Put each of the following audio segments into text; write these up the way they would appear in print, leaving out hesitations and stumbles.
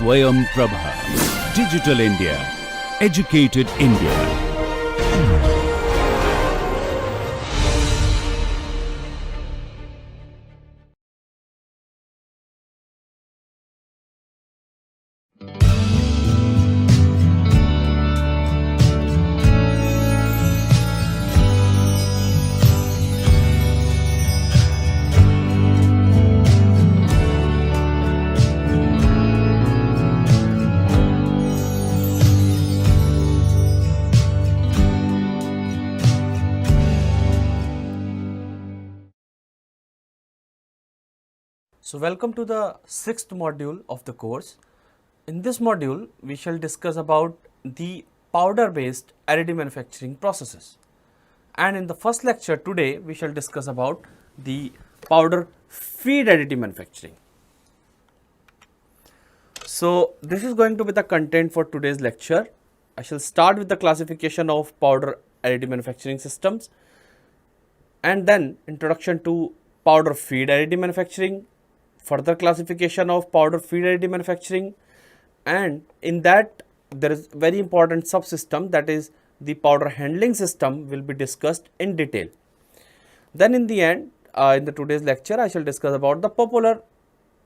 Swayam Prabha. Digital India. Educated India. So welcome to the sixth module of the course. In this module, we shall discuss about the powder-based additive manufacturing processes. And in the first lecture today, we shall discuss about the powder feed additive manufacturing. So this is going to be the content for today's lecture. I shall start with the classification of powder additive manufacturing systems, and then introduction to powder feed additive manufacturing, further classification of powder feed additive manufacturing, and in that there is very important subsystem, that is the powder handling system, will be discussed in detail. Then in the end, in the today's lecture, I shall discuss about the popular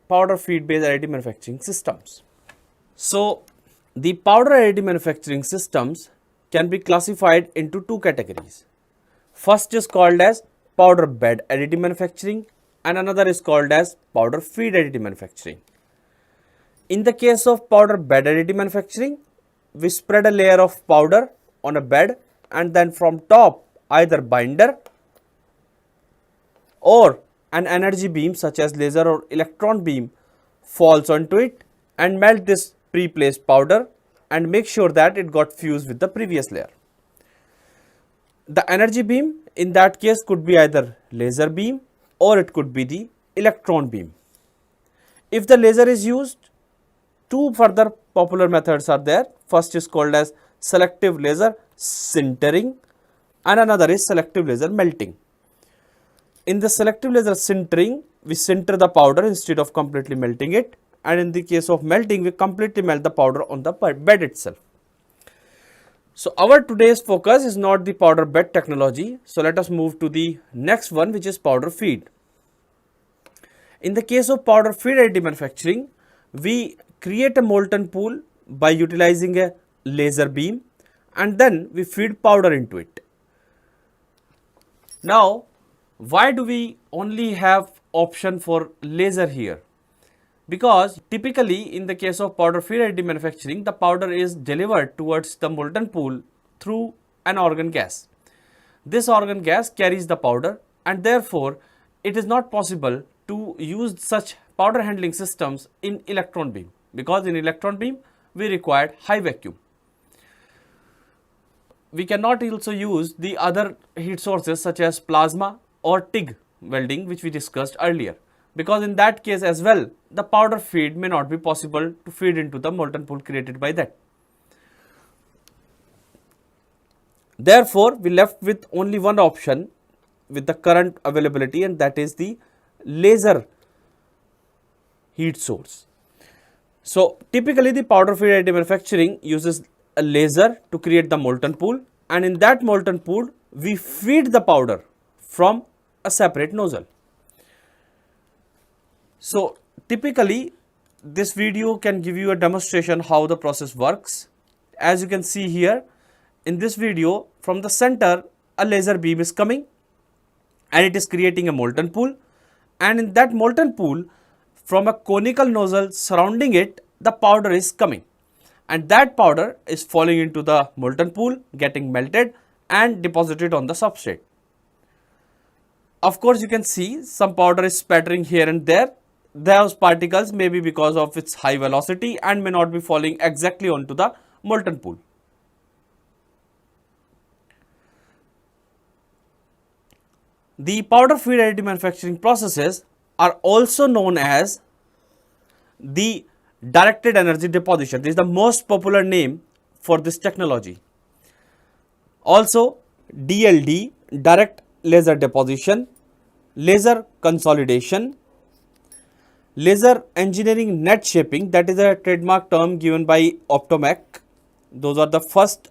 powder feed based additive manufacturing systems. So the powder additive manufacturing systems can be classified into two categories. First is called as powder bed additive manufacturing, and another is called as powder feed additive manufacturing. In the case of powder bed additive manufacturing, we spread a layer of powder on a bed, and then from top either binder or an energy beam such as laser or electron beam falls onto it and melt this pre-placed powder and make sure that it got fused with the previous layer. The energy beam in that case could be either laser beam or it could be the electron beam. If the laser is used, two further popular methods are there. First is called as selective laser sintering, and another is selective laser melting. In the selective laser sintering, we sinter the powder instead of completely melting it, and in the case of melting, we completely melt the powder on the bed itself. So our today's focus is not the powder bed technology. So let us move to the next one, which is powder feed. In the case of powder feed additive manufacturing, we create a molten pool by utilizing a laser beam, and then we feed powder into it. Now, why do we only have option for laser here? Because typically in the case of powder feed additive manufacturing, the powder is delivered towards the molten pool through an argon gas. This argon gas carries the powder, and therefore it is not possible to use such powder handling systems in electron beam, because in electron beam we required high vacuum. We cannot also use the other heat sources such as plasma or TIG welding, which we discussed earlier, because in that case as well the powder feed may not be possible to feed into the molten pool created by that. Therefore, we left with only one option with the current availability, and that is the laser heat source. So typically the powder feed additive manufacturing uses a laser to create the molten pool, and in that molten pool we feed the powder from a separate nozzle. So typically this video can give you a demonstration how the process works. As you can see here in this video, from the center a laser beam is coming and it is creating a molten pool, and in that molten pool from a conical nozzle surrounding it the powder is coming, and that powder is falling into the molten pool, getting melted and deposited on the substrate. Of course, you can see some powder is spattering here and there. Those particles may be because of its high velocity and may not be falling exactly onto the molten pool. The powder feed additive manufacturing processes are also known as the directed energy deposition. This is the most popular name for this technology. Also DLD, direct laser deposition, laser consolidation, Laser engineering net shaping, that is a trademark term given by Optomec. Those are the first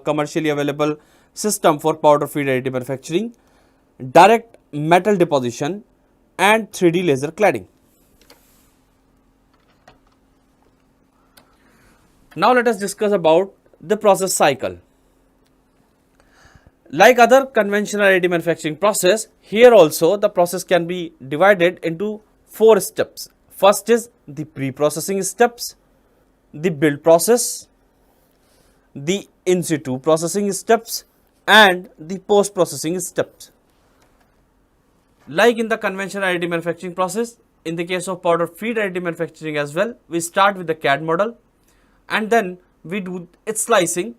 commercially available system for powder feed additive manufacturing, direct metal deposition and 3D laser cladding. Now let us discuss about the process cycle. Like other conventional additive manufacturing process, here also the process can be divided into 4 steps. First is the pre-processing steps, the build process, the in situ processing steps and the post processing steps. Like in the conventional additive manufacturing process, in the case of powder feed additive manufacturing as well, we start with the CAD model and then we do its slicing,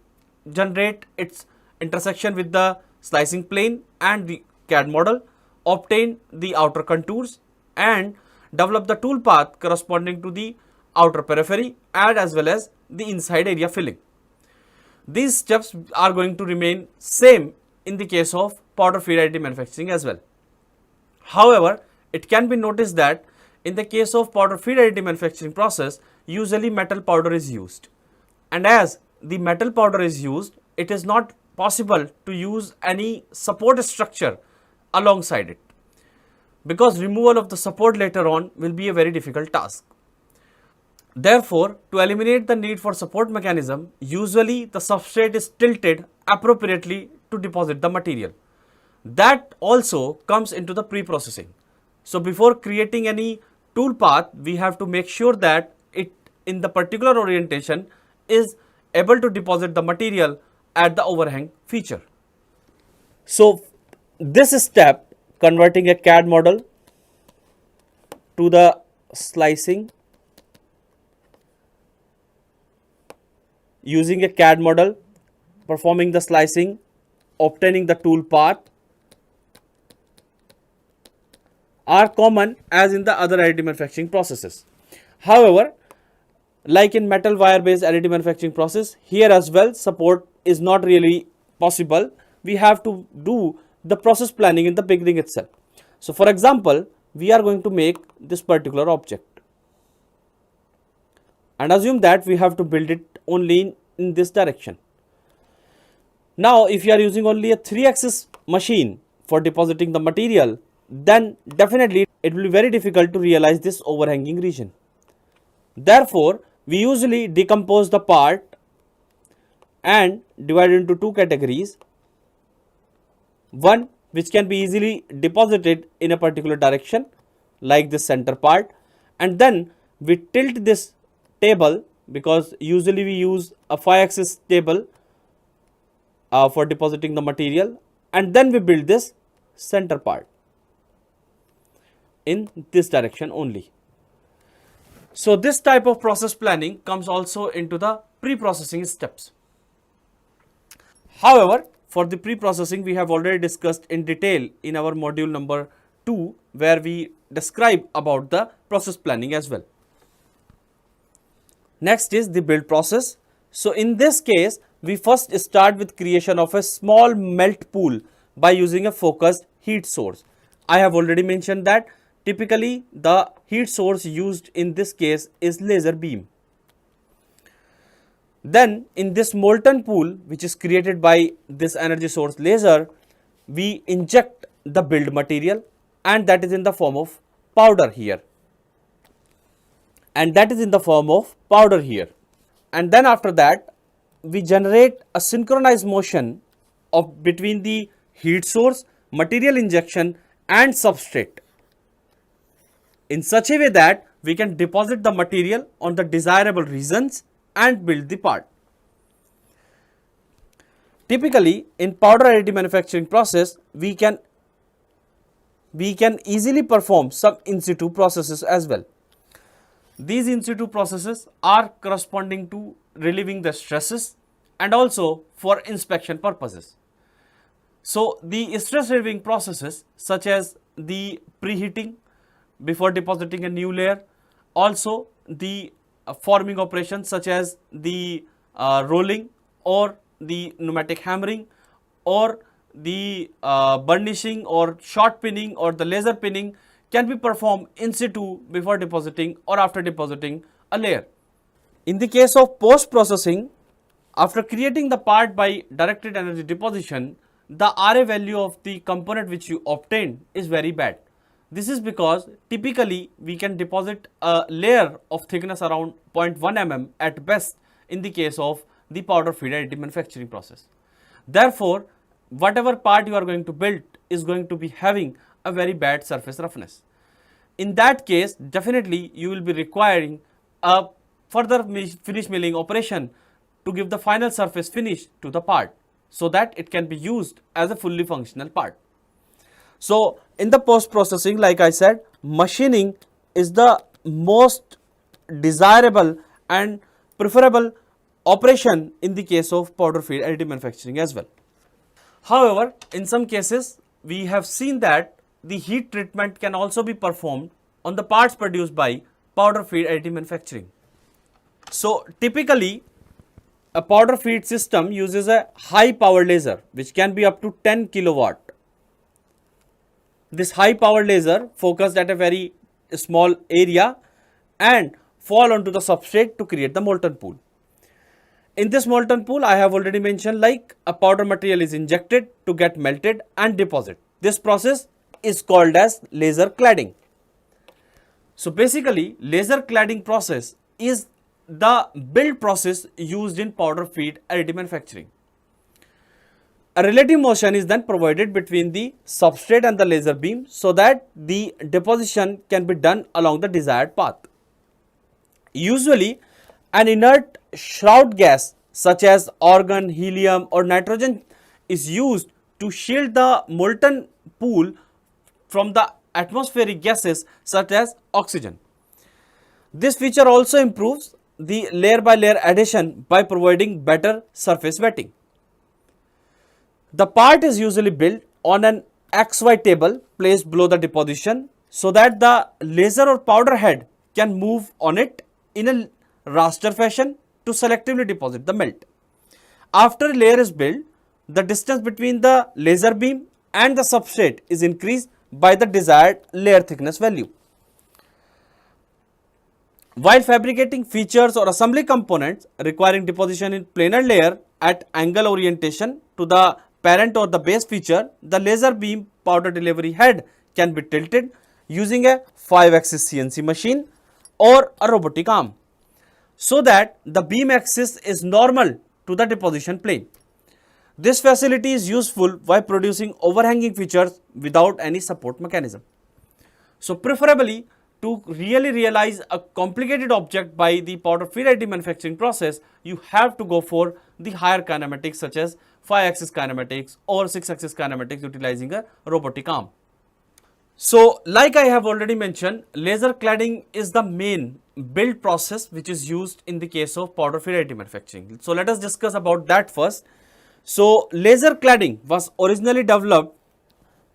generate its intersection with the slicing plane and the CAD model, obtain the outer contours and develop the tool path corresponding to the outer periphery and as well as the inside area filling. These steps are going to remain same in the case of powder feed additive manufacturing as well. However, it can be noticed that in the case of powder feed additive manufacturing process, usually metal powder is used. And as the metal powder is used, it is not possible to use any support structure alongside it, because removal of the support later on will be a very difficult task. Therefore, to eliminate the need for support mechanism, usually the substrate is tilted appropriately to deposit the material. That also comes into the pre-processing. So before creating any tool path, we have to make sure that it in the particular orientation is able to deposit the material at the overhang feature. So this step, converting a CAD model to the slicing, using a CAD model, performing the slicing, obtaining the tool path, are common as in the other additive manufacturing processes. However, like in metal wire based additive manufacturing process, here as well support is not really possible. We have to do the process planning in the beginning itself. So for example, we are going to make this particular object and assume that we have to build it only in this direction. Now if you are using only a 3-axis machine for depositing the material, then definitely it will be very difficult to realize this overhanging region. Therefore, we usually decompose the part and divide it into 2 categories. One which can be easily deposited in a particular direction like this center part, and then we tilt this table, because usually we use a 5-axis table for depositing the material, and then we build this center part in this direction only. So this type of process planning comes also into the pre-processing steps. However, for the pre-processing we have already discussed in detail in our module number 2, where we describe about the process planning as well. Next is the build process. So in this case, we first start with creation of a small melt pool by using a focused heat source. I have already mentioned that typically the heat source used in this case is laser beam. Then in this molten pool which is created by this energy source laser, we inject the build material, and that is in the form of powder here. And then after that we generate a synchronized motion of between the heat source, material injection and substrate in such a way that we can deposit the material on the desirable regions and build the part. Typically in powder additive manufacturing process, we can easily perform some in situ processes as well. These in situ processes are corresponding to relieving the stresses and also for inspection purposes. So the stress relieving processes such as the preheating before depositing a new layer, also the forming operations such as the rolling or the pneumatic hammering or the burnishing or short pinning or the laser pinning can be performed in situ before depositing or after depositing a layer. In the case of post-processing, after creating the part by directed energy deposition, the RA value of the component which you obtained is very bad. This is because typically we can deposit a layer of thickness around 0.1 mm at best in the case of the powder feed additive manufacturing process. Therefore, whatever part you are going to build is going to be having a very bad surface roughness. In that case, definitely you will be requiring a further finish milling operation to give the final surface finish to the part so that it can be used as a fully functional part. So, in the post processing, like I said, machining is the most desirable and preferable operation in the case of powder feed additive manufacturing as well. However, in some cases we have seen that the heat treatment can also be performed on the parts produced by powder feed additive manufacturing. So, typically a powder feed system uses a high power laser which can be up to 10 kilowatt. This high power laser focused at a very small area and fall onto the substrate to create the molten pool. In this molten pool, I have already mentioned, like, a powder material is injected to get melted and deposit. This process is called as laser cladding. So basically, laser cladding process is the build process used in powder feed additive manufacturing. A relative motion is then provided between the substrate and the laser beam so that the deposition can be done along the desired path. Usually, an inert shroud gas such as argon, helium or nitrogen is used to shield the molten pool from the atmospheric gases such as oxygen. This feature also improves the layer by layer adhesion by providing better surface wetting. The part is usually built on an XY table placed below the deposition so that the laser or powder head can move on it in a raster fashion to selectively deposit the melt. After a layer is built, the distance between the laser beam and the substrate is increased by the desired layer thickness value. While fabricating features or assembly components requiring deposition in planar layer at angle orientation to the parent or the base feature, the laser beam powder delivery head can be tilted using a 5-axis CNC machine or a robotic arm, so that the beam axis is normal to the deposition plane. This facility is useful while producing overhanging features without any support mechanism. So preferably, to really realize a complicated object by the powder feed additive manufacturing process, you have to go for the higher kinematics such as 5-axis kinematics or 6-axis kinematics utilizing a robotic arm. So, like I have already mentioned, laser cladding is the main build process which is used in the case of powder feed additive manufacturing. So, let us discuss about that first. So, laser cladding was originally developed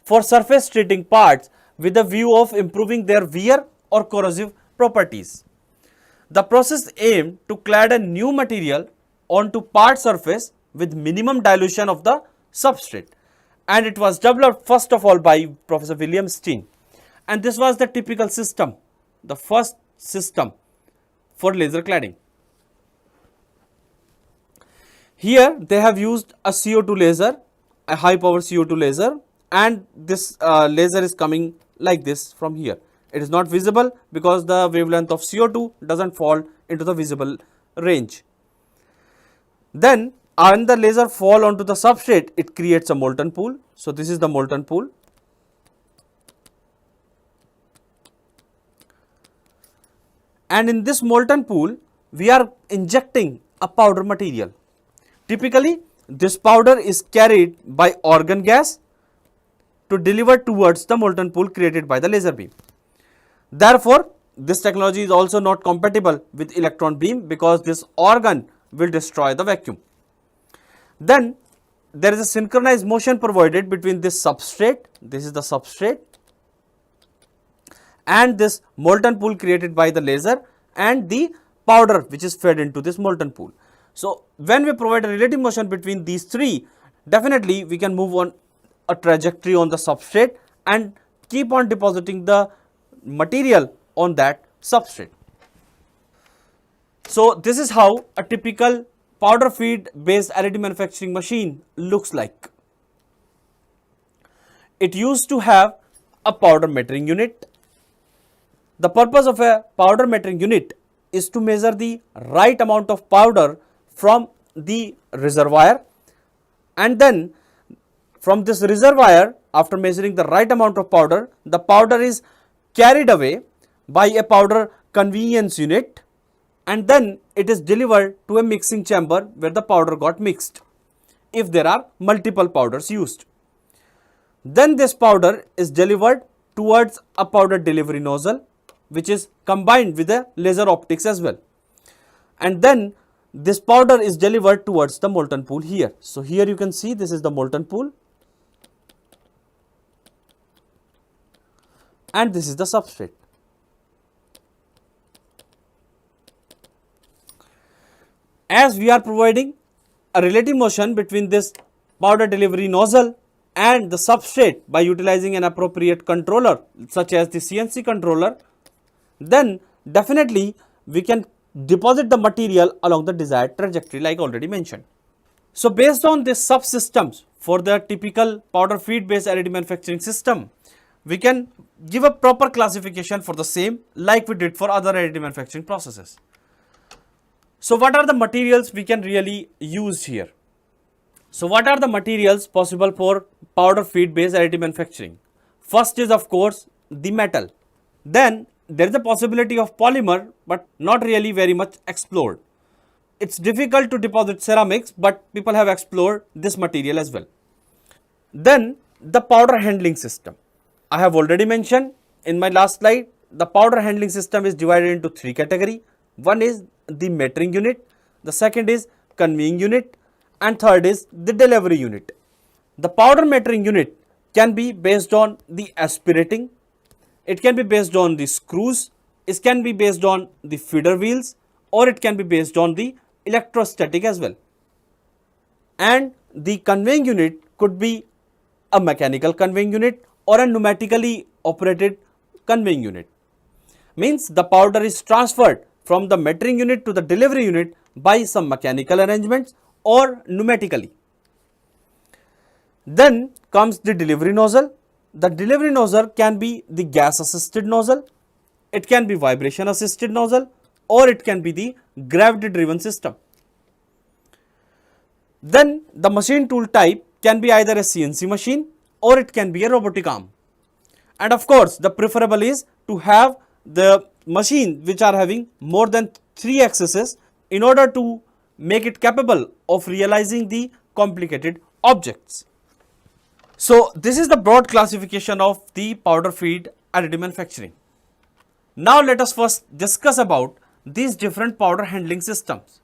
for surface treating parts with a view of improving their wear or corrosive properties. The process aimed to clad a new material onto part surface with minimum dilution of the substrate, and it was developed first of all by Professor William Steen, and this was the typical system, the first system for laser cladding. Here they have used a CO2 laser, a high power CO2 laser, and this laser is coming like this from here. It is not visible because the wavelength of CO2 does not fall into the visible range. Then when the laser fall onto the substrate, it creates a molten pool. So, this is the molten pool. And in this molten pool, we are injecting a powder material. Typically, this powder is carried by argon gas to deliver towards the molten pool created by the laser beam. Therefore, this technology is also not compatible with electron beam because this argon will destroy the vacuum. Then there is a synchronized motion provided between this substrate, this is the substrate, and this molten pool created by the laser and the powder which is fed into this molten pool. So, when we provide a relative motion between these three, definitely we can move on a trajectory on the substrate and keep on depositing the material on that substrate. So this is how a typical powder feed based additive manufacturing machine looks like. It used to have a powder metering unit. The purpose of a powder metering unit is to measure the right amount of powder from the reservoir, and then from this reservoir, after measuring the right amount of powder, the powder is carried away by a powder conveyance unit, and then it is delivered to a mixing chamber where the powder got mixed if there are multiple powders used. Then this powder is delivered towards a powder delivery nozzle, which is combined with a laser optics as well, and then this powder is delivered towards the molten pool here. So here you can see this is the molten pool and this is the substrate. As we are providing a relative motion between this powder delivery nozzle and the substrate by utilizing an appropriate controller such as the CNC controller, then definitely we can deposit the material along the desired trajectory like already mentioned. So based on these subsystems for the typical powder feed based additive manufacturing system, we can give a proper classification for the same like we did for other additive manufacturing processes. So what are the materials we can really use here? So what are the materials possible for powder feed based additive manufacturing? First is of course the metal. Then there is a possibility of polymer, but not really very much explored. It's difficult to deposit ceramics, but people have explored this material as well. Then the powder handling system. I have already mentioned in my last slide, the powder handling system is divided into three categories. One is the metering unit, the second is conveying unit, and third is the delivery unit. The powder metering unit can be based on the aspirating, it can be based on the screws, it can be based on the feeder wheels, or it can be based on the electrostatic as well. And the conveying unit could be a mechanical conveying unit or a pneumatically operated conveying unit. Means the powder is transferred from the metering unit to the delivery unit by some mechanical arrangements or pneumatically. Then comes the delivery nozzle. The delivery nozzle can be the gas assisted nozzle, it can be vibration assisted nozzle, or it can be the gravity driven system. Then the machine tool type can be either a CNC machine or it can be a robotic arm. And of course, the preferable is to have the machine which are having more than 3 axes in order to make it capable of realizing the complicated objects. So this is the broad classification of the powder feed additive manufacturing. Now let us first discuss about these different powder handling systems.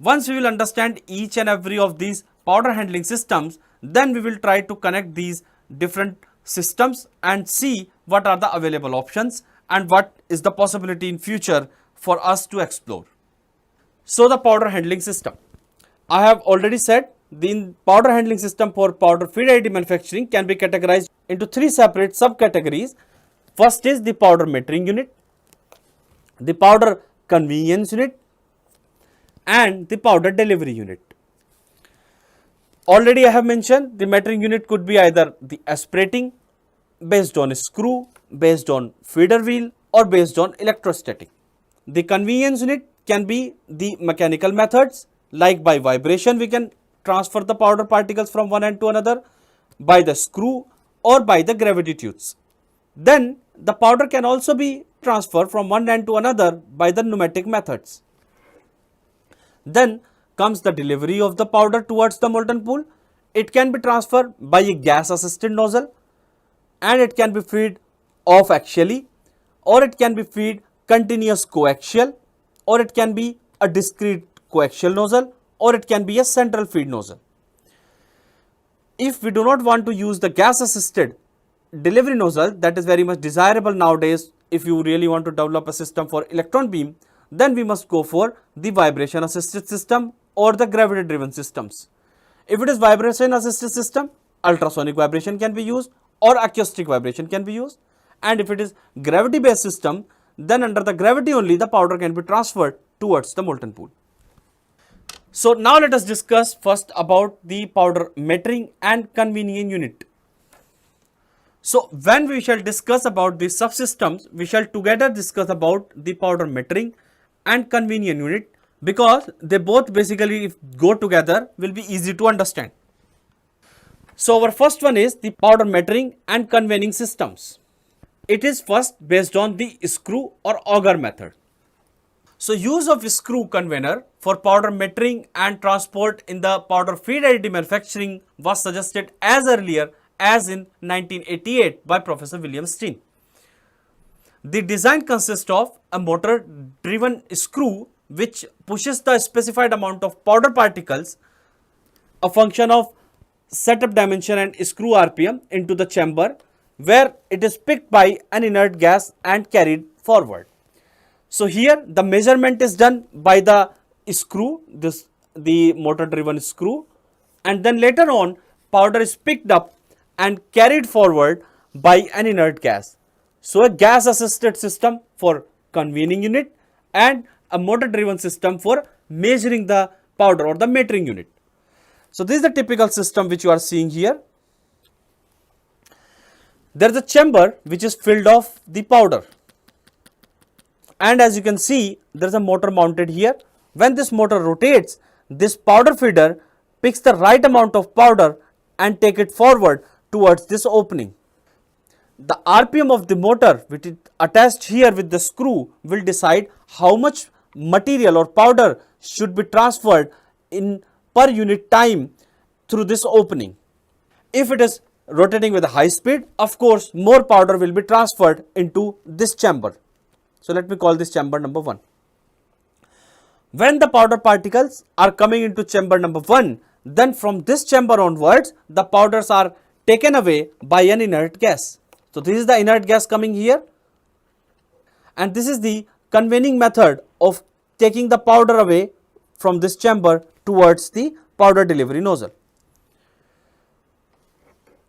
Once we will understand each and every of these powder handling systems, then we will try to connect these different systems and see what are the available options and what is the possibility in future for us to explore. So the powder handling system. I have already said the powder handling system for powder feed additive manufacturing can be categorized into 3 separate subcategories. First is the powder metering unit, the powder conveyance unit, and the powder delivery unit. Already I have mentioned the metering unit could be either the aspirating, based on a screw, based on feeder wheel, or based on electrostatic. The conveyance unit can be the mechanical methods, like by vibration we can transfer the powder particles from one end to another, by the screw, or by the gravity tubes. Then the powder can also be transferred from one end to another by the pneumatic methods. Then comes the delivery of the powder towards the molten pool. It can be transferred by a gas assisted nozzle, and it can be fed off axially, or it can be fed continuous coaxial, or it can be a discrete coaxial nozzle, or it can be a central feed nozzle. If we do not want to use the gas assisted delivery nozzle, that is very much desirable nowadays if you really want to develop a system for electron beam, then we must go for the vibration assisted system or the gravity driven systems. If it is vibration assisted system, ultrasonic vibration can be used or acoustic vibration can be used. and if it is gravity based system, then under the gravity only the powder can be transferred towards the molten pool. So now let us discuss first about the powder metering and convening unit. So when we shall discuss about the subsystems, we shall together discuss about the powder metering and convening unit, because they both basically, if go together, will be easy to understand. So our first one is the powder metering and convening systems. It is first based on the screw or auger method. So use of screw conveyor for powder metering and transport in the powder feed additive manufacturing was suggested as earlier as in 1988 by Professor William Steen. The design consists of a motor driven screw which pushes the specified amount of powder particles, a function of setup dimension and screw RPM, into the chamber where it is picked by an inert gas and carried forward. So here the measurement is done by the screw, the motor driven screw, and then later on powder is picked up and carried forward by an inert gas. So a gas assisted system for convening unit and a motor driven system for measuring the powder or the metering unit. So this is the typical system which you are seeing here. There is a chamber which is filled of the powder, and as you can see there is a motor mounted here. When this motor rotates, this powder feeder picks the right amount of powder and take it forward towards this opening. The RPM of the motor which is attached here with the screw will decide how much material or powder should be transferred in per unit time through this opening. If it is rotating with a high speed, of course more powder will be transferred into this chamber. So let me call this chamber number 1. When the powder particles are coming into chamber number 1, then from this chamber onwards the powders are taken away by an inert gas. So this is the inert gas coming here, and this is the convening method of taking the powder away from this chamber towards the powder delivery nozzle.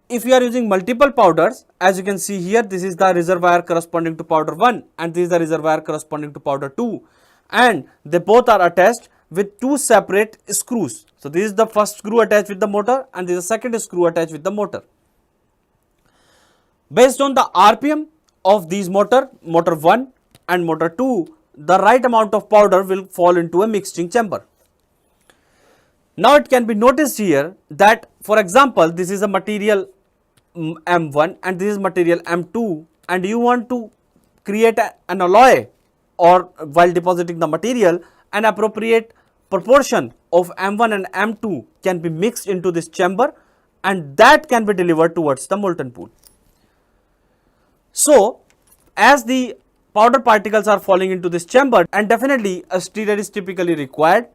If you are using multiple powders, as you can see here, this is the reservoir corresponding to powder 1 and this is the reservoir corresponding to powder 2, and they both are attached with 2 separate screws. So this is the first screw attached with the motor and this is the second screw attached with the motor. Based on the RPM of these motor 1 and motor 2, the right amount of powder will fall into a mixing chamber. Now it can be noticed here that, for example, this is a material M1 and this is material M2, and you want to create an alloy, or while depositing the material, an appropriate proportion of M1 and M2 can be mixed into this chamber and that can be delivered towards the molten pool. So as the powder particles are falling into this chamber, and definitely a stirrer is typically required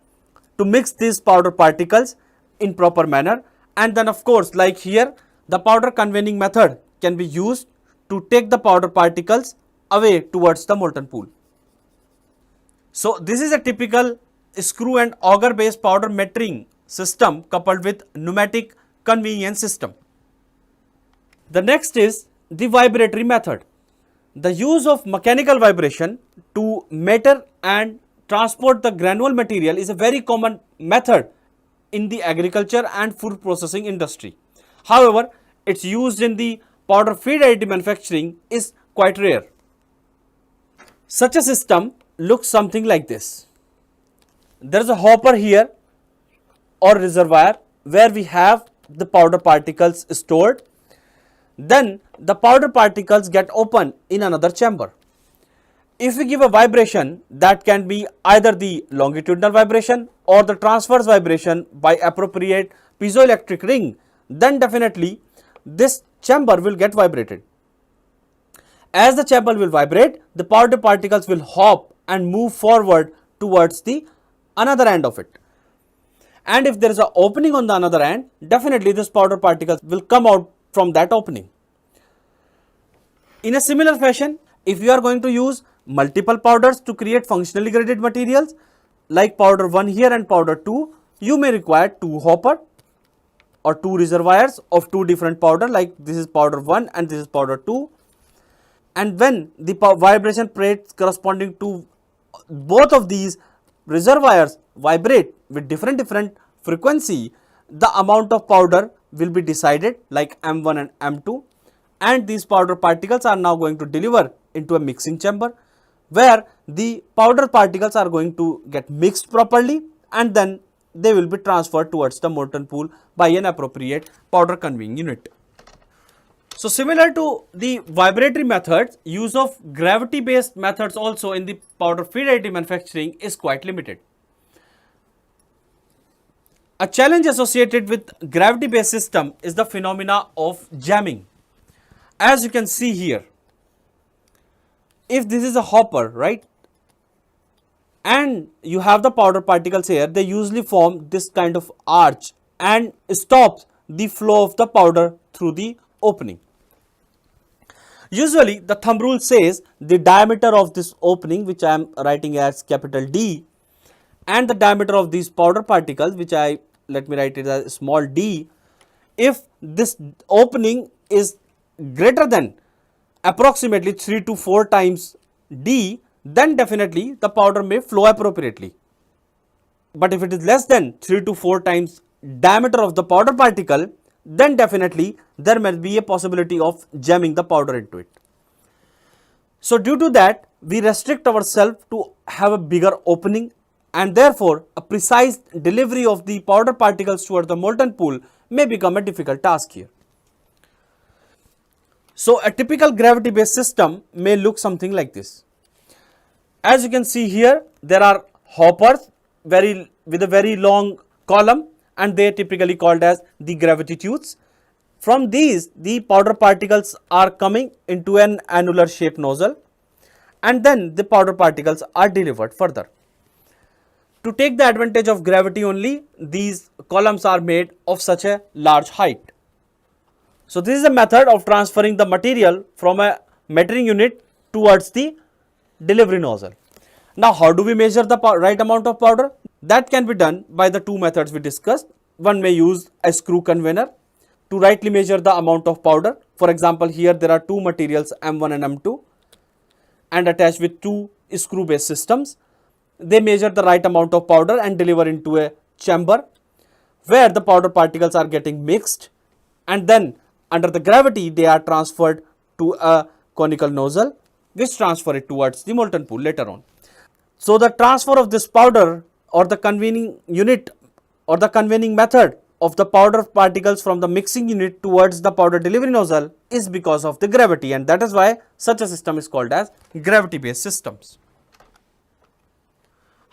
to mix these powder particles in proper manner, and then of course like here the powder convening method can be used to take the powder particles away towards the molten pool. So this is a typical screw and auger based powder metering system coupled with pneumatic conveyance system. The next is the vibratory method. The use of mechanical vibration to meter and transport the granule material is a very common method in the agriculture and food processing industry. However, its use in the powder feed additive manufacturing is quite rare. Such a system looks something like this. There is a hopper here or reservoir where we have the powder particles stored. Then the powder particles get open in another chamber. If we give a vibration, that can be either the longitudinal vibration or the transverse vibration by appropriate piezoelectric ring, then definitely this chamber will get vibrated. As the chamber will vibrate, the powder particles will hop and move forward towards the another end of it. And if there is an opening on the another end, definitely this powder particles will come out from that opening. In a similar fashion, if you are going to use multiple powders to create functionally graded materials like powder 1 here and powder 2, you may require 2 hopper or 2 reservoirs of 2 different powder, like this is powder 1 and this is powder 2. and when the vibration plates corresponding to both of these reservoirs vibrate with different frequency, the amount of powder will be decided like M1 and M2, and these powder particles are now going to deliver into a mixing chamber, where the powder particles are going to get mixed properly, and then they will be transferred towards the molten pool by an appropriate powder conveying unit. So similar to the vibratory methods, use of gravity based methods also in the powder feed additive manufacturing is quite limited. A challenge associated with gravity based system is the phenomena of jamming. As you can see here, if this is a hopper, right, and you have the powder particles here, they usually form this kind of arch and stops the flow of the powder through the opening. Usually the thumb rule says the diameter of this opening, which I am writing as capital D, and the diameter of these powder particles, which let me write it as small d, if this opening is greater than approximately 3 to 4 times d, then definitely the powder may flow appropriately. But if it is less than 3 to 4 times diameter of the powder particle, then definitely there may be a possibility of jamming the powder into it. So due to that, we restrict ourselves to have a bigger opening, and therefore a precise delivery of the powder particles towards the molten pool may become a difficult task here. So a typical gravity based system may look something like this. As you can see here, there are hoppers with a very long column, and they are typically called as the gravity tubes. From these, the powder particles are coming into an annular shaped nozzle, and then the powder particles are delivered further. To take the advantage of gravity only, these columns are made of such a large height. So this is a method of transferring the material from a metering unit towards the delivery nozzle. Now how do we measure the right amount of powder? That can be done by the two methods we discussed. One may use a screw conveyor to rightly measure the amount of powder. For example, here there are two materials M1 and M2 and attached with two screw based systems. They measure the right amount of powder and deliver into a chamber where the powder particles are getting mixed, and then under the gravity they are transferred to a conical nozzle which transfer it towards the molten pool later on. So the transfer of this powder, or the convening unit, or the convening method of the powder particles from the mixing unit towards the powder delivery nozzle is because of the gravity, and that is why such a system is called as gravity based systems.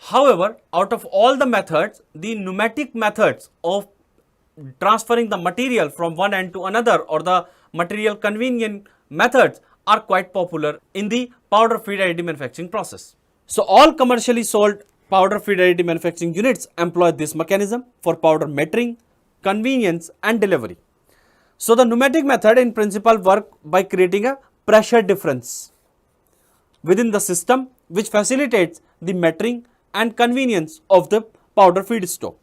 However, out of all the methods, the pneumatic methods of transferring the material from one end to another, or the material conveying methods, are quite popular in the powder feed additive manufacturing process. So all commercially sold powder feed additive manufacturing units employ this mechanism for powder metering, convenience and delivery. So the pneumatic method in principle work by creating a pressure difference within the system which facilitates the metering and convenience of the powder feedstock.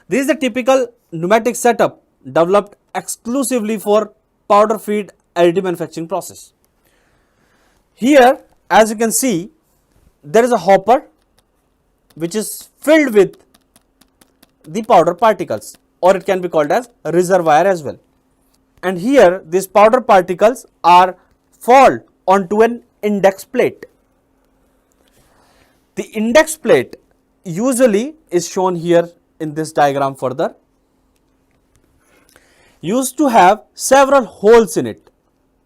This is the typical pneumatic setup developed exclusively for powder feed additive manufacturing process. Here, as you can see, there is a hopper which is filled with the powder particles, or it can be called as a reservoir as well. And here these powder particles are fall onto an index plate. The index plate usually is shown here in this diagram further, used to have several holes in it.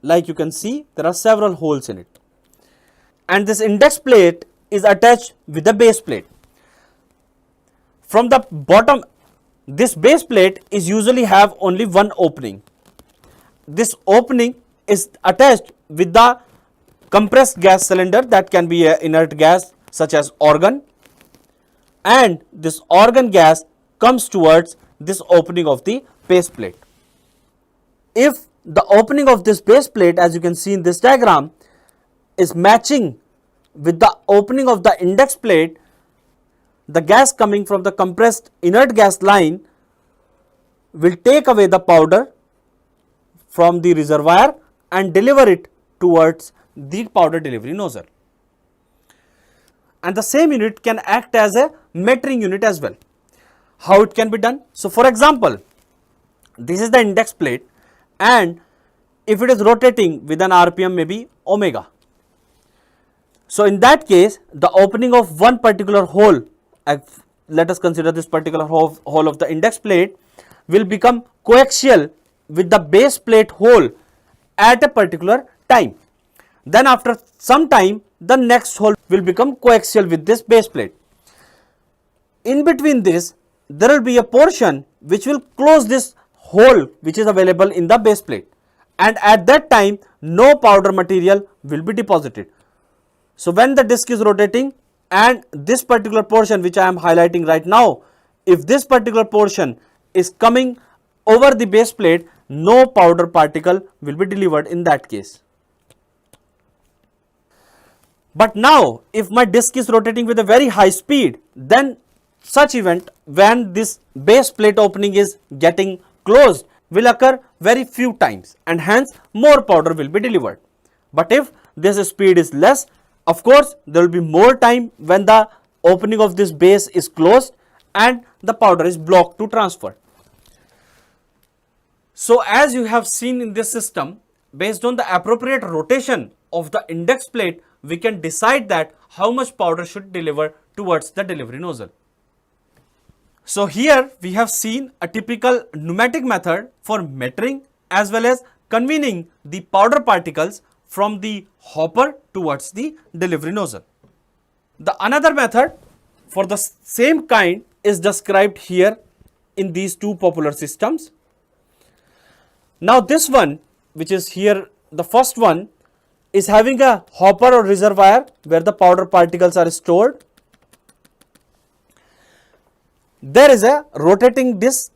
Like you can see, there are several holes in it, and this index plate is attached with the base plate. From the bottom, this base plate is usually have only one opening. This opening is attached with the compressed gas cylinder, that can be an inert gas such as argon, and this argon gas comes towards this opening of the base plate. If the opening of this base plate, as you can see in this diagram, is matching with the opening of the index plate, the gas coming from the compressed inert gas line will take away the powder from the reservoir and deliver it towards the powder delivery nozzle. And the same unit can act as a metering unit as well. How it can be done? So, for example, this is the index plate, and if it is rotating with an RPM maybe omega. So, in that case, the opening of one particular hole, let us consider this particular hole of the index plate, will become coaxial with the base plate hole at a particular time. Then after some time, the next hole will become coaxial with this base plate. In between this, there will be a portion which will close this hole which is available in the base plate, and at that time no powder material will be deposited. So, when the disc is rotating and this particular portion which I am highlighting right now, if this particular portion is coming over the base plate, no powder particle will be delivered in that case. But now, if my disc is rotating with a very high speed, then such event when this base plate opening is getting closed will occur very few times, and hence more powder will be delivered. But if this speed is less, of course, there will be more time when the opening of this base is closed and the powder is blocked to transfer. So, as you have seen in this system, based on the appropriate rotation of the index plate, we can decide that how much powder should deliver towards the delivery nozzle. So, here we have seen a typical pneumatic method for metering as well as convening the powder particles from the hopper towards the delivery nozzle. The another method for the same kind is described here in these two popular systems. Now, this one, which is here, the first one is having a hopper or reservoir where the powder particles are stored. There is a rotating disc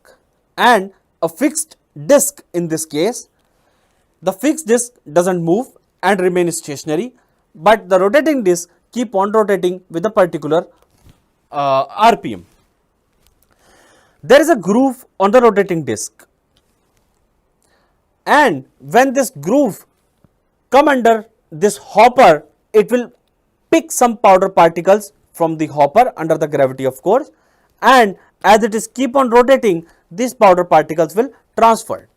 and a fixed disc in this case. The fixed disc doesn't move and remain stationary, but the rotating disc keep on rotating with a particular RPM. There is a groove on the rotating disc, and when this groove come under this hopper, it will pick some powder particles from the hopper under the gravity, of course, and as it is keep on rotating, these powder particles will transfer.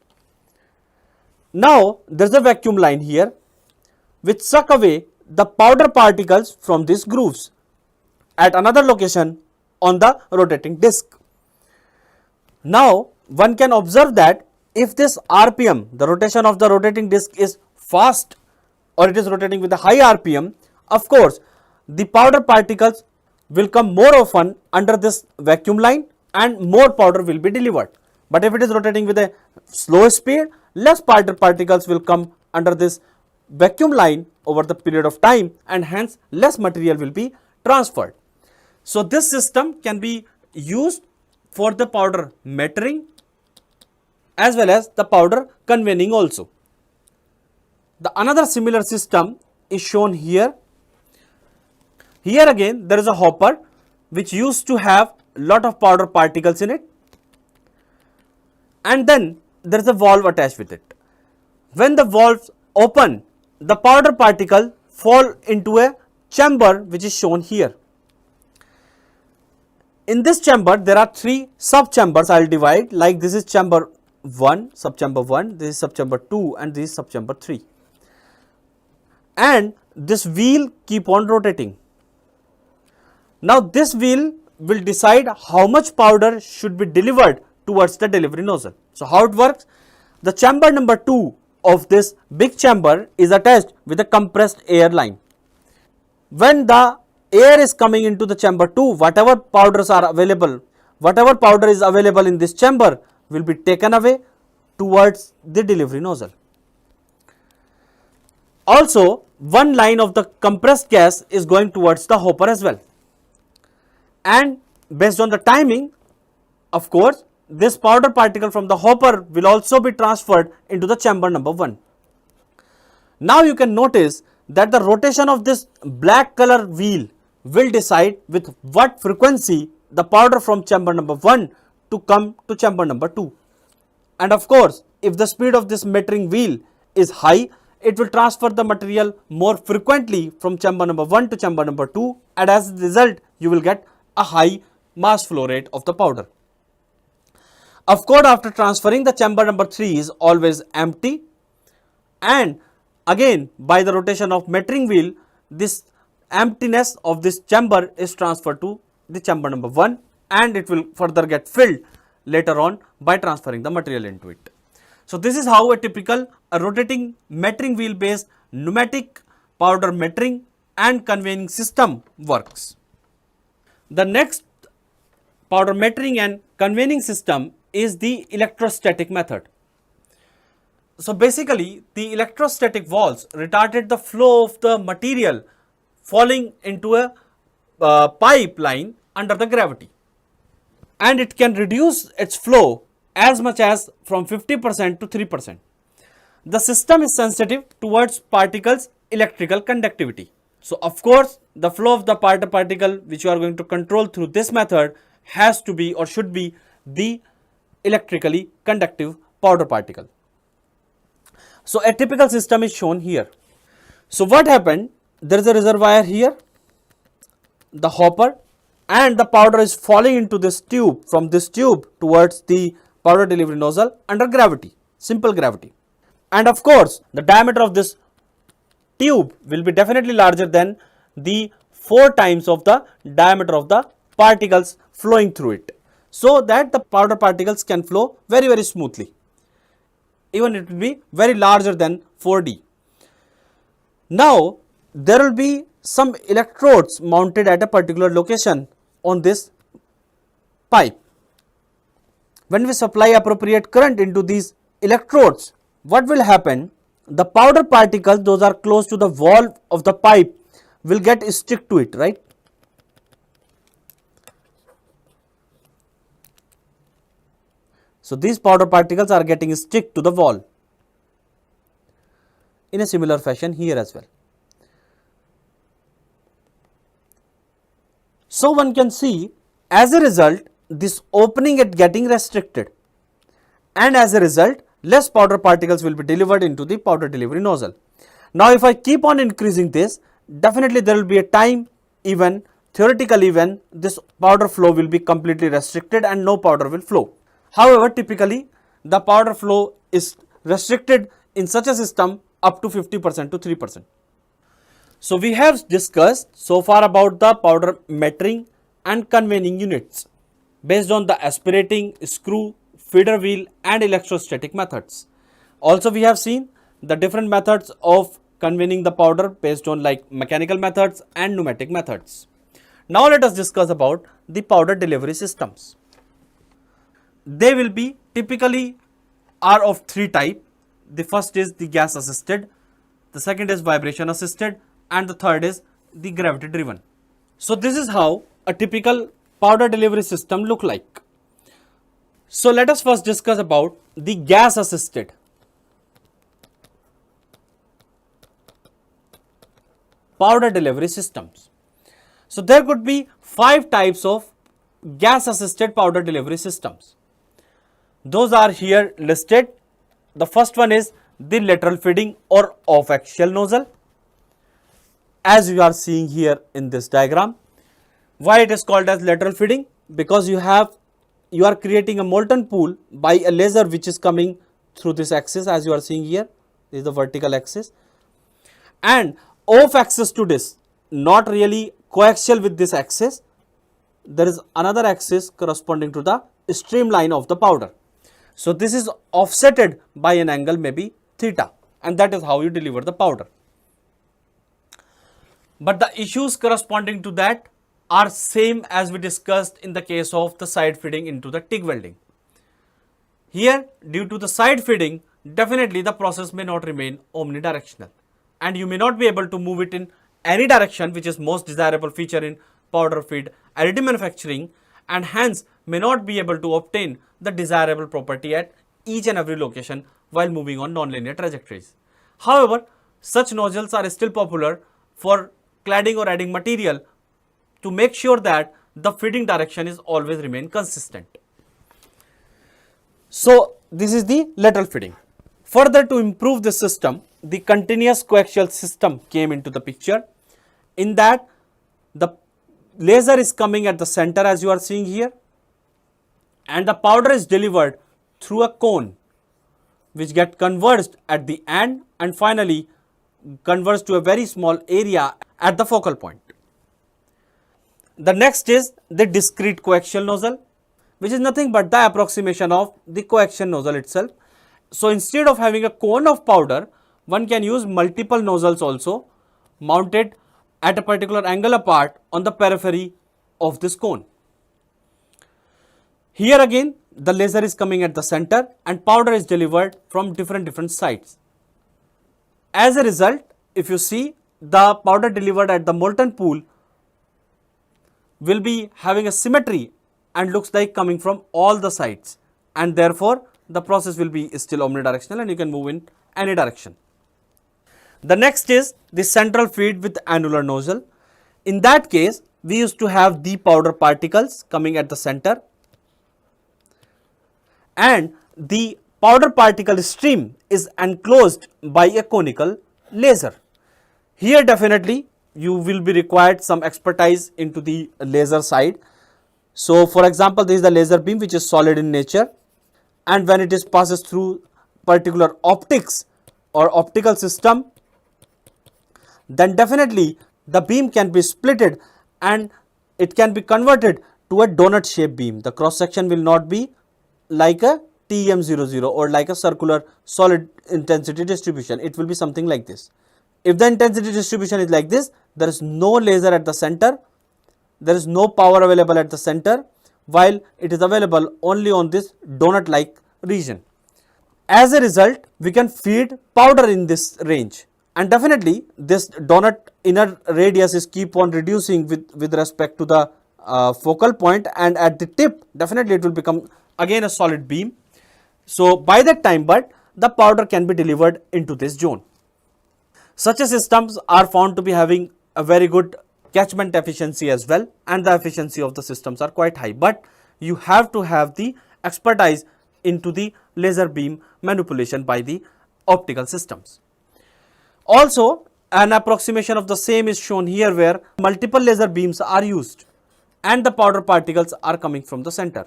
Now, there is a vacuum line here which suck away the powder particles from these grooves at another location on the rotating disc. Now, one can observe that if this RPM, the rotation of the rotating disc, is fast or it is rotating with a high RPM, of course, the powder particles will come more often under this vacuum line and more powder will be delivered. But if it is rotating with a slow speed, less powder particles will come under this vacuum line over the period of time, and hence less material will be transferred. So, this system can be used for the powder metering as well as the powder conveying also. The another similar system is shown here. Here again there is a hopper which used to have lot of powder particles in it, and then there is a valve attached with it. When the valves open, the powder particle fall into a chamber which is shown here. In this chamber there are three sub chambers. I will divide, like this is chamber 1, subchamber 1, this is subchamber 2, and this is subchamber 3. And this wheel keep on rotating. Now, this wheel will decide how much powder should be delivered towards the delivery nozzle. So, how it works? The chamber number 2 of this big chamber is attached with a compressed air line. When the air is coming into the chamber 2, whatever powders are available, whatever powder is available in this chamber will be taken away towards the delivery nozzle. Also, one line of the compressed gas is going towards the hopper as well, and based on the timing, of course, this powder particle from the hopper will also be transferred into the chamber number 1. Now, you can notice that the rotation of this black color wheel will decide with what frequency the powder from chamber number 1 to come to chamber number 2. And of course, if the speed of this metering wheel is high, it will transfer the material more frequently from chamber number 1 to chamber number 2, and as a result you will get a high mass flow rate of the powder. Of course, after transferring, the chamber number 3 is always empty, and again by the rotation of metering wheel, this emptiness of this chamber is transferred to the chamber number 1, and it will further get filled later on by transferring the material into it. So this is how a typical rotating metering wheel based pneumatic powder metering and conveying system works. The next powder metering and conveying system is the electrostatic method. So basically the electrostatic valves retarded the flow of the material falling into a pipeline under the gravity, and it can reduce its flow as much as from 50% to 3%. The system is sensitive towards particles' electrical conductivity. So of course, the flow of the particle which you are going to control through this method has to be or should be the electrically conductive powder particle. So a typical system is shown here. So what happened? There is a reservoir here, the hopper, and the powder is falling into this tube, from this tube towards the powder delivery nozzle under gravity, simple gravity. And of course, the diameter of this tube will be definitely larger than the 4 times of the diameter of the particles flowing through it, so that the powder particles can flow very smoothly. Even it will be very larger than 4D. Now there will be some electrodes mounted at a particular location on this pipe. When we supply appropriate current into these electrodes, what will happen? The powder particles, those are close to the valve of the pipe, will get stick to it, right? So these powder particles are getting stick to the wall. In a similar fashion here as well. So one can see, as a result, this opening is getting restricted, and as a result less powder particles will be delivered into the powder delivery nozzle. Now if I keep on increasing this, definitely there will be a time, even theoretically, when this powder flow will be completely restricted and no powder will flow. However, typically the powder flow is restricted in such a system up to 50% to 3%. So we have discussed so far about the powder metering and conveying units based on the aspirating, screw, feeder wheel and electrostatic methods. Also we have seen the different methods of conveying the powder based on like mechanical methods and pneumatic methods. Now let us discuss about the powder delivery systems. They will be typically are of 3 types. The first is the gas assisted, the second is vibration assisted, and the third is the gravity driven. So this is how a typical powder delivery system look like. So let us first discuss about the gas assisted. Powder delivery systems. So there could be 5 types of gas assisted powder delivery systems. Those are here listed. The first one is the lateral feeding or off axial nozzle, as you are seeing here in this diagram. Why it is called as lateral feeding? Because you are creating a molten pool by a laser which is coming through this axis, as you are seeing here. This is the vertical axis, and off axis to this, not really coaxial with this axis, there is another axis corresponding to the streamline of the powder. So this is offsetted by an angle maybe theta, and that is how you deliver the powder. But the issues corresponding to that are same as we discussed in the case of the side feeding into the TIG welding. Here, due to the side feeding, definitely the process may not remain omnidirectional, and you may not be able to move it in any direction, which is most desirable feature in powder feed additive manufacturing, and hence may not be able to obtain the desirable property at each and every location while moving on nonlinear trajectories. However, such nozzles are still popular for cladding or adding material to make sure that the feeding direction is always remain consistent. So this is the lateral feeding. Further, to improve this system, the continuous coaxial system came into the picture. In that, the laser is coming at the center as you are seeing here, and the powder is delivered through a cone which get converged at the end and finally converge to a very small area at the focal point. The next is the discrete coaxial nozzle, which is nothing but the approximation of the coaxial nozzle itself. So, instead of having a cone of powder, one can use multiple nozzles also mounted at a particular angle apart on the periphery of this cone. Here again, the laser is coming at the center and powder is delivered from different sides. As a result, if you see, the powder delivered at the molten pool will be having a symmetry and looks like coming from all the sides, and therefore the process will be still omnidirectional and you can move in any direction. The next is the central feed with annular nozzle. In that case, we used to have the powder particles coming at the center, and the powder particle stream is enclosed by a conical laser. Here definitely you will be required some expertise into the laser side. So, for example, this is the laser beam which is solid in nature, and when it is passes through particular optics or optical system, then definitely the beam can be splitted and it can be converted to a donut shaped beam. The cross section will not be like a TM00 or like a circular solid intensity distribution. It will be something like this. If the intensity distribution is like this, there is no laser at the center, there is no power available at the center, while it is available only on this donut like region. As a result, we can feed powder in this range, and definitely this donut inner radius is keep on reducing with respect to the focal point, and at the tip definitely it will become again a solid beam. So, by that time, but the powder can be delivered into this zone. Such a systems are found to be having a very good catchment efficiency as well, and the efficiency of the systems are quite high, but you have to have the expertise into the laser beam manipulation by the optical systems. Also, an approximation of the same is shown here, where multiple laser beams are used and the powder particles are coming from the center.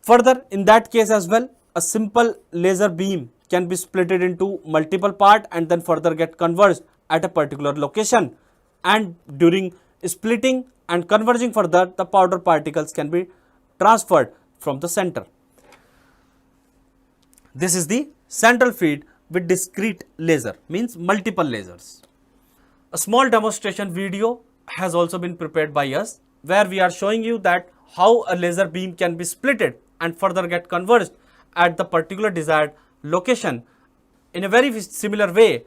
Further, in that case as well, a simple laser beam can be splitted into multiple parts and then further get converged at a particular location, and during splitting and converging further, the powder particles can be transferred from the center. This is the central feed with discrete laser, means multiple lasers. A small demonstration video has also been prepared by us, where we are showing you that how a laser beam can be splitted and further get converged at the particular desired location in a very similar way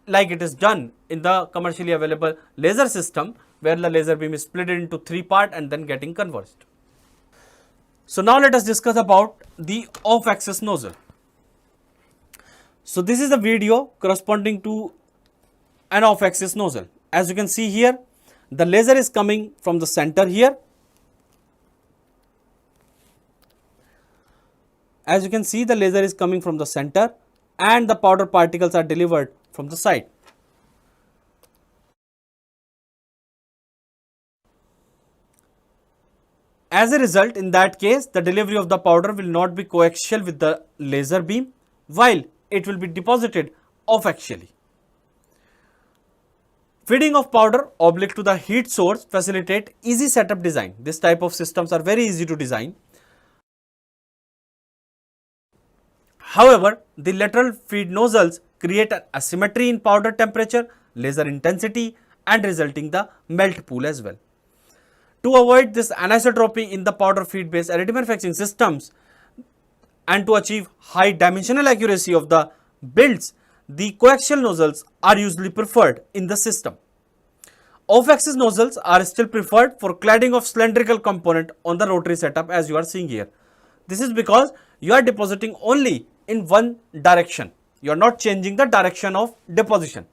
like it is done in the commercially available laser system, where the laser beam is split into 3 parts and then getting converged. So, now let us discuss about the off axis nozzle. So, this is a video corresponding to an off axis nozzle. As you can see here, the laser is coming from the center here. As you can see, the laser is coming from the center and the powder particles are delivered from the side. As a result, in that case, the delivery of the powder will not be coaxial with the laser beam, while it will be deposited off axially. Feeding of powder oblique to the heat source facilitate easy setup design. This type of systems are very easy to design. However, the lateral feed nozzles create an asymmetry in powder temperature, laser intensity, and resulting the melt pool as well. To avoid this anisotropy in the powder feed based additive manufacturing systems and to achieve high dimensional accuracy of the builds, the coaxial nozzles are usually preferred in the system. Off axis nozzles are still preferred for cladding of cylindrical component on the rotary setup, as you are seeing here. This is because you are depositing only in one direction. You are not changing the direction of deposition,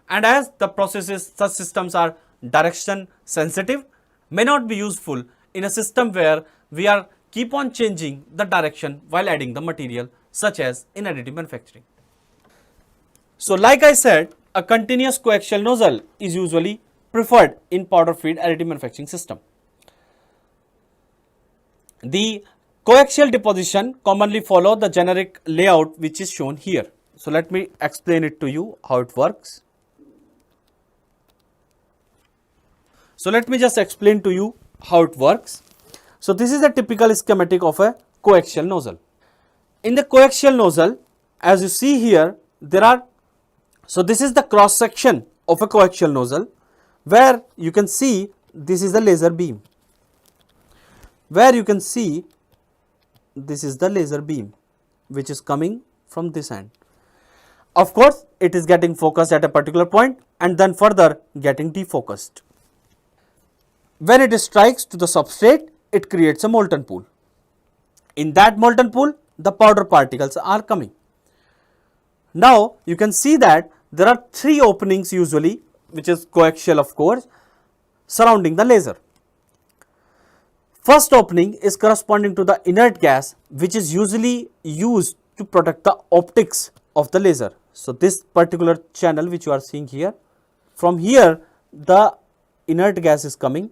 and as the processes, such systems are direction sensitive, may not be useful in a system where we are keep on changing the direction while adding the material, such as in additive manufacturing. So like I said, a continuous coaxial nozzle is usually preferred in powder feed additive manufacturing system. The coaxial deposition commonly follow the generic layout which is shown here. So let me explain it to you how it works. So let me just explain to you how it works. So this is a typical schematic of a coaxial nozzle. In the coaxial nozzle, as you see here, so this is the cross section of a coaxial nozzle, where you can see this is the laser beam, which is coming from this end. Of course, it is getting focused at a particular point and then further getting defocused. When it strikes to the substrate, it creates a molten pool. In that molten pool, the powder particles are coming. Now, you can see that there are 3 openings usually, which is coaxial of course, surrounding the laser. First opening is corresponding to the inert gas, which is usually used to protect the optics of the laser. So this particular channel which you are seeing here, from here the inert gas is coming,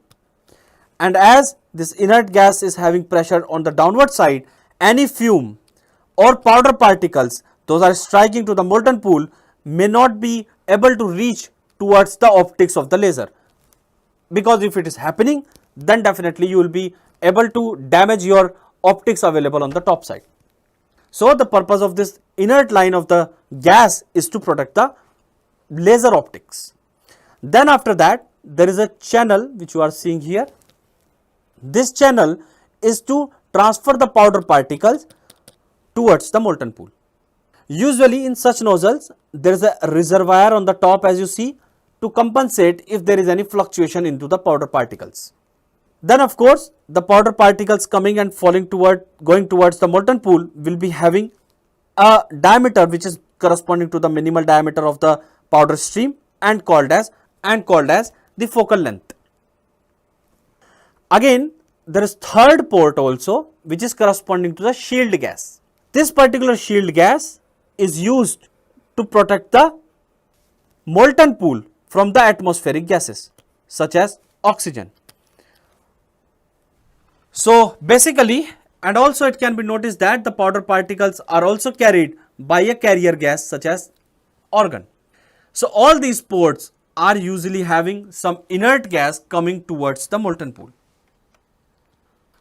and as this inert gas is having pressure on the downward side, any fume or powder particles, those are striking to the molten pool, may not be able to reach towards the optics of the laser, because if it is happening, then definitely you will be able to damage your optics available on the top side. So the purpose of this inert line of the gas is to protect the laser optics. Then after that, there is a channel which you are seeing here. This channel is to transfer the powder particles towards the molten pool. Usually in such nozzles, there is a reservoir on the top, as you see, to compensate if there is any fluctuation into the powder particles. Then of course, the powder particles coming and going towards the molten pool will be having a diameter which is corresponding to the minimal diameter of the powder stream and called as the focal length. Again, there is third port also, which is corresponding to the shield gas. This particular shield gas is used to protect the molten pool from the atmospheric gases such as oxygen. So basically, and also it can be noticed that the powder particles are also carried by a carrier gas such as argon. So all these ports are usually having some inert gas coming towards the molten pool.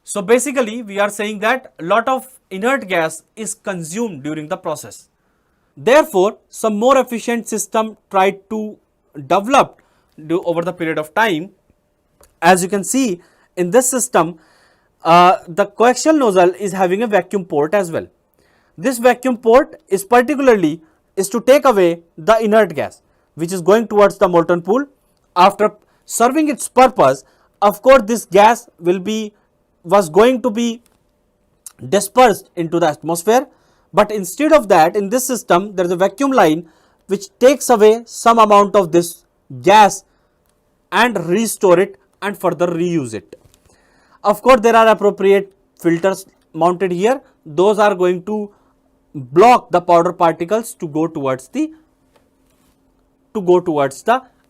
So basically we are saying that a lot of inert gas is consumed during the process. Therefore, some more efficient system tried to develop over the period of time. As you can see in this system, the coaxial nozzle is having a vacuum port as well. This vacuum port is to take away the inert gas which is going towards the molten pool. After serving its purpose, of course this gas was going to be dispersed into the atmosphere, but instead of that, in this system there is a vacuum line which takes away some amount of this gas and restore it and further reuse it. Of course, there are appropriate filters mounted here. Those are going to block the powder particles to go towards the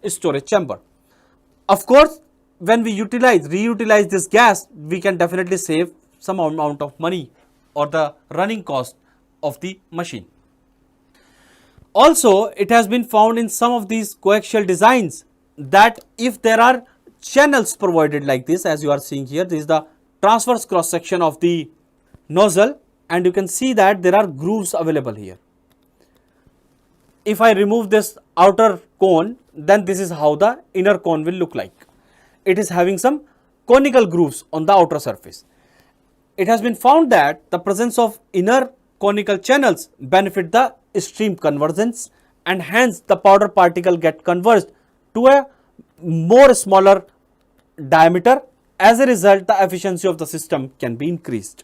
storage chamber. Of course, when we reutilize this gas, we can definitely save some amount of money or the running cost of the machine. Also, it has been found in some of these coaxial designs that if there are channels provided like this, as you are seeing here, this is the transverse cross section of the nozzle, and you can see that there are grooves available here. If I remove this outer cone, then this is how the inner cone will look like. It is having some conical grooves on the outer surface. It has been found that the presence of inner conical channels benefit the stream convergence, and hence the powder particle get converged to a more smaller diameter. As a result, the efficiency of the system can be increased.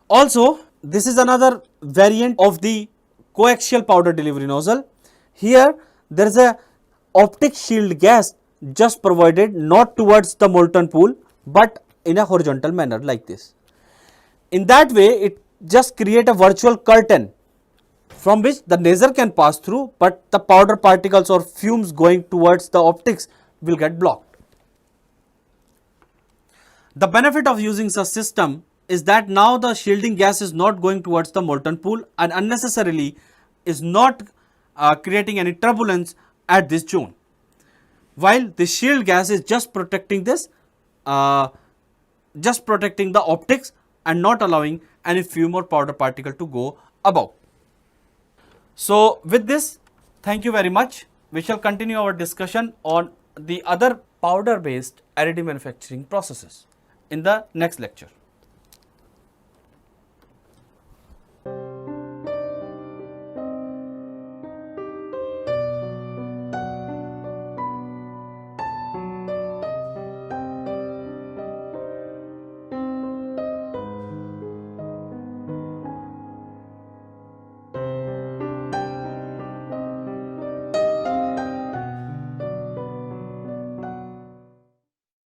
Also, this is another variant of the coaxial powder delivery nozzle. Here there is a optic shield gas just provided not towards the molten pool but in a horizontal manner like this. In that way, it just create a virtual curtain from which the laser can pass through, but the powder particles or fumes going towards the optics will get blocked. The benefit of using such system is that now the shielding gas is not going towards the molten pool and unnecessarily is not creating any turbulence at this zone, while the shield gas is just protecting this, just protecting the optics and not allowing any fume or powder particle to go above. So with this, thank you very much. We shall continue our discussion on the other powder based additive manufacturing processes in the next lecture.